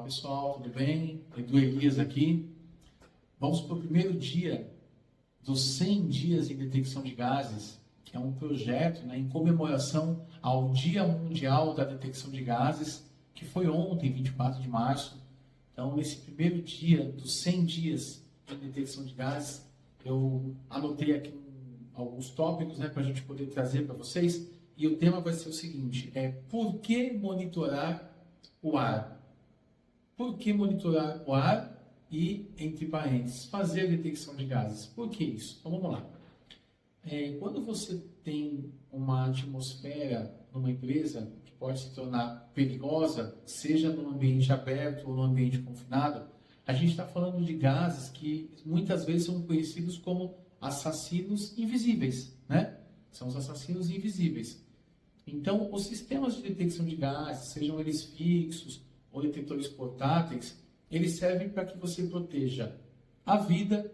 pessoal, tudo bem? Edu Elias aqui. Vamos para o primeiro dia dos 100 dias de detecção de gases, que é um projeto, né, em comemoração ao Dia Mundial da Detecção de Gases, que foi ontem, 24 de março. Então, nesse primeiro dia dos 100 dias de detecção de gases, eu anotei aqui alguns tópicos, né, para a gente poder trazer para vocês. E o tema vai ser o seguinte: por que monitorar o ar? Por que monitorar o ar e, entre parênteses, fazer a detecção de gases? Por que isso? Então vamos lá. Quando você tem uma atmosfera numa empresa que pode se tornar perigosa, seja no ambiente aberto ou no ambiente confinado, a gente está falando de gases que muitas vezes são conhecidos como assassinos invisíveis, né? São os assassinos invisíveis. Então, os sistemas de detecção de gases, sejam eles fixos ou detectores portáteis, eles servem para que você proteja a vida,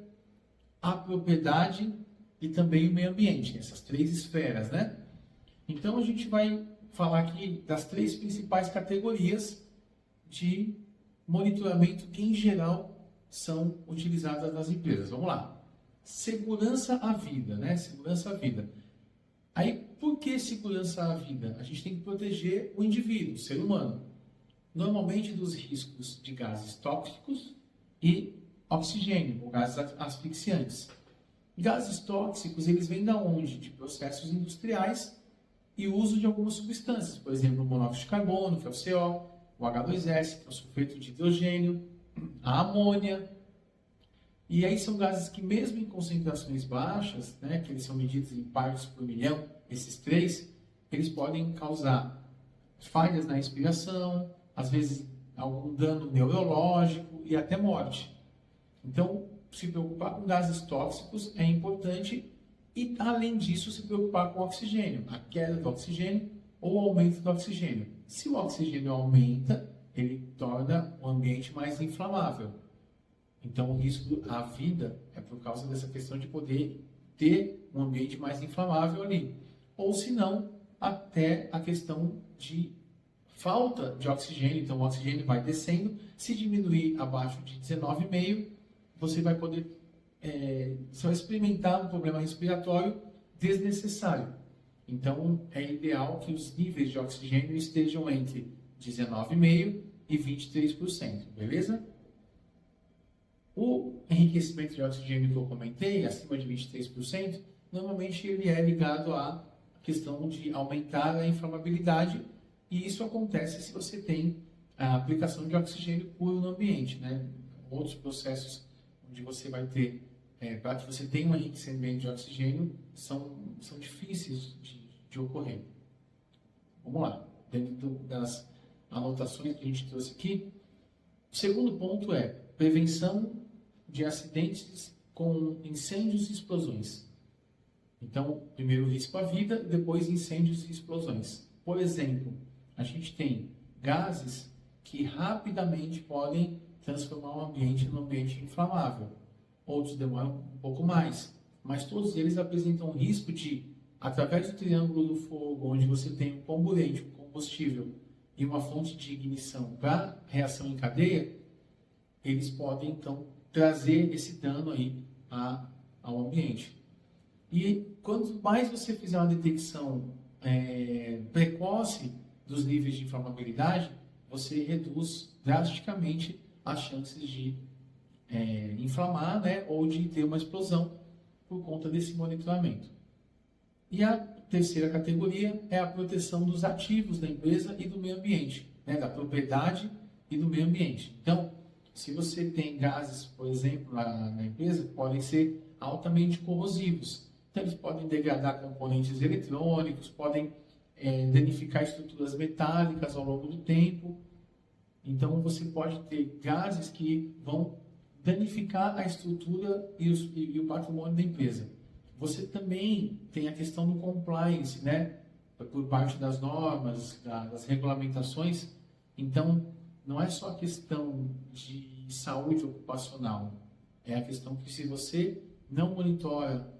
a propriedade e também o meio ambiente, essas três esferas, né? Então, a gente vai falar aqui das três principais categorias de monitoramento que, em geral, são utilizadas nas empresas. Vamos lá. Segurança à vida, né? Segurança à vida. Aí, por que segurança à vida? A gente tem que proteger o indivíduo, o ser humano. Normalmente dos riscos de gases tóxicos e oxigênio, ou gases asfixiantes. Gases tóxicos, eles vêm da onde? De processos industriais e uso de algumas substâncias, por exemplo, o monóxido de carbono, que é o CO, o H2S, que é o sulfeto de hidrogênio, a amônia. E aí são gases que, mesmo em concentrações baixas, né, que eles são medidos em partes por milhão, esses três, eles podem causar falhas na respiração, às vezes algum dano neurológico e até morte. Então, se preocupar com gases tóxicos é importante e, além disso, se preocupar com o oxigênio, a queda do oxigênio ou o aumento do oxigênio. Se o oxigênio aumenta, ele torna o ambiente mais inflamável. Então, o risco à vida é por causa dessa questão de poder ter um ambiente mais inflamável ali. Ou, se não, até a questão de falta de oxigênio. Então, o oxigênio vai descendo. Se diminuir abaixo de 19,5, você vai poder você vai experimentar um problema respiratório desnecessário. Então, é ideal que os níveis de oxigênio estejam entre 19,5% e 23%, beleza? O enriquecimento de oxigênio que eu comentei, acima de 23%, normalmente ele é ligado à questão de aumentar a inflamabilidade, e isso acontece se você tem a aplicação de oxigênio puro no ambiente, né? Outros processos onde você vai ter, para que você tenha um enriquecimento de oxigênio, são difíceis de ocorrer. Vamos lá, dentro das anotações que a gente trouxe aqui. O segundo ponto é prevenção de acidentes com incêndios e explosões. Então, primeiro risco à vida, depois incêndios e explosões. Por exemplo, a gente tem gases que rapidamente podem transformar o ambiente num ambiente inflamável. Outros demoram um pouco mais, mas todos eles apresentam o risco de, através do triângulo do fogo, onde você tem um comburente, um combustível e uma fonte de ignição para reação em cadeia, eles podem, então, trazer esse dano aí ao ambiente. E quanto mais você fizer uma detecção precoce dos níveis de inflamabilidade, você reduz drasticamente as chances de inflamar, né, ou de ter uma explosão por conta desse monitoramento. E a terceira categoria é a proteção dos ativos da empresa e do meio ambiente, né, da propriedade e do meio ambiente. Então, se você tem gases, por exemplo, na empresa, podem ser altamente corrosivos. Então, eles podem degradar componentes eletrônicos, podem danificar estruturas metálicas ao longo do tempo. Então, você pode ter gases que vão danificar a estrutura e o patrimônio da empresa. Você também tem a questão do compliance, né? Por parte das normas, das regulamentações. Então, não é só a questão de saúde ocupacional, é a questão que, se você não monitora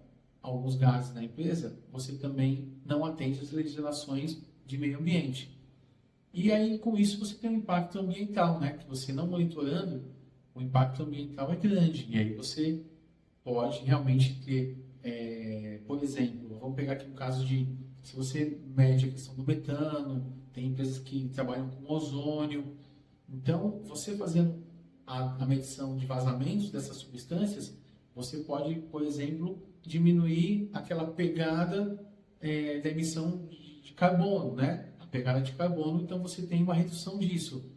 alguns gases na empresa, você também não atende às legislações de meio ambiente. E aí, com isso, você tem um impacto ambiental, né? Que você não monitorando, o impacto ambiental é grande. E aí você pode realmente ter, por exemplo, vamos pegar aqui um caso de, se você mede a questão do metano, tem empresas que trabalham com ozônio. Então, você fazendo a medição de vazamentos dessas substâncias, você pode, por exemplo, diminuir aquela pegada da emissão de carbono, né? A pegada de carbono, então você tem uma redução disso.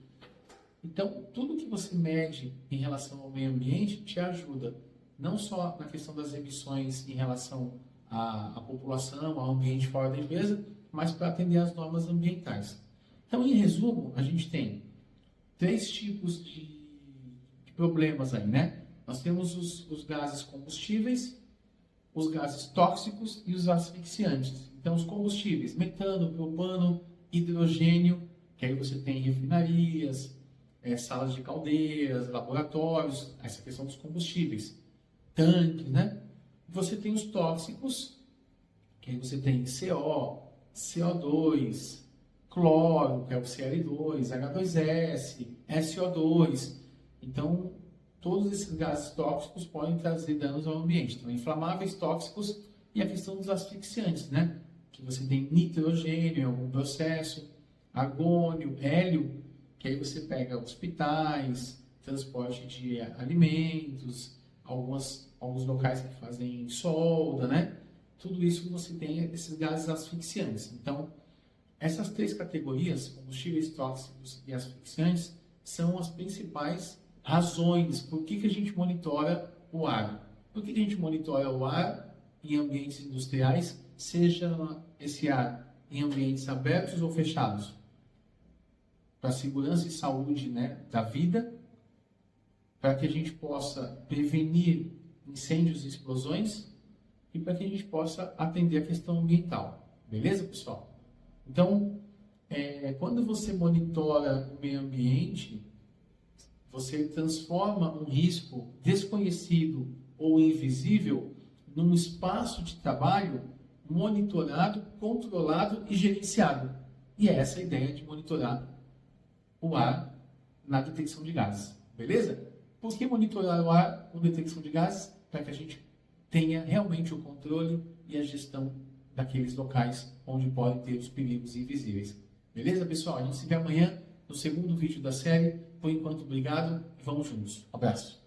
Então, tudo que você mede em relação ao meio ambiente te ajuda, não só na questão das emissões em relação à população, ao ambiente fora da empresa, mas para atender às normas ambientais. Então, em resumo, a gente tem 3 tipos de problemas aí, né? Nós temos os gases combustíveis, os gases tóxicos e os asfixiantes. Então, os combustíveis, metano, propano, hidrogênio, que aí você tem refinarias, salas de caldeiras, laboratórios, essa questão dos combustíveis, tanques, né? Você tem os tóxicos, que aí você tem CO, CO2, cloro, que é o Cl2, H2S, SO2. Então, todos esses gases tóxicos podem trazer danos ao ambiente. Então, inflamáveis, tóxicos e a questão dos asfixiantes, né? Que você tem nitrogênio em algum processo, argônio, hélio, que aí você pega hospitais, transporte de alimentos, alguns locais que fazem solda, né? Tudo isso você tem esses gases asfixiantes. Então, essas 3 categorias, combustíveis tóxicos e asfixiantes, são as principais razões por que a gente monitora o ar. Por que a gente monitora o ar em ambientes industriais, seja esse ar em ambientes abertos ou fechados? Para a segurança e saúde, né, da vida, para que a gente possa prevenir incêndios e explosões e para que a gente possa atender a questão ambiental. Beleza, pessoal? Então, quando você monitora o meio ambiente, você transforma um risco desconhecido ou invisível num espaço de trabalho monitorado, controlado e gerenciado. E é essa a ideia de monitorar o ar na detecção de gases. Beleza? Por que monitorar o ar com detecção de gases? Para que a gente tenha realmente o controle e a gestão daqueles locais onde podem ter os perigos invisíveis. Beleza, pessoal? A gente se vê amanhã no segundo vídeo da série. Por enquanto, obrigado e vamos juntos. Abraço.